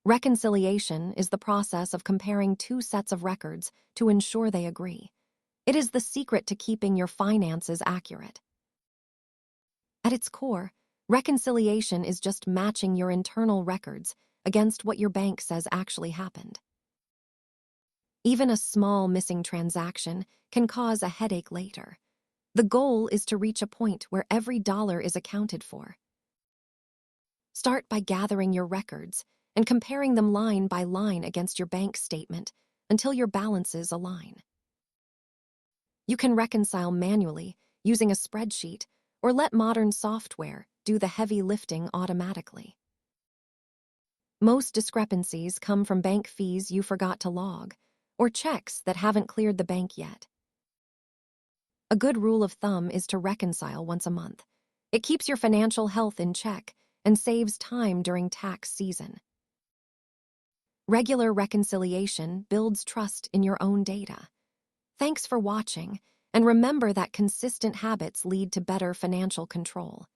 Reconciliation is the process of comparing two sets of records to ensure they agree. It is the secret to keeping your finances accurate. At its core, reconciliation is just matching your internal records against what your bank says actually happened. Even a small missing transaction can cause a headache later. The goal is to reach a point where every dollar is accounted for. Start by gathering your records and comparing them line by line against your bank statement until your balances align. You can reconcile manually using a spreadsheet or let modern software do the heavy lifting automatically. Most discrepancies come from bank fees you forgot to log or checks that haven't cleared the bank yet. A good rule of thumb is to reconcile once a month. It keeps your financial health in check and saves time during tax season. Regular reconciliation builds trust in your own data. Thanks for watching, and remember that consistent habits lead to better financial control.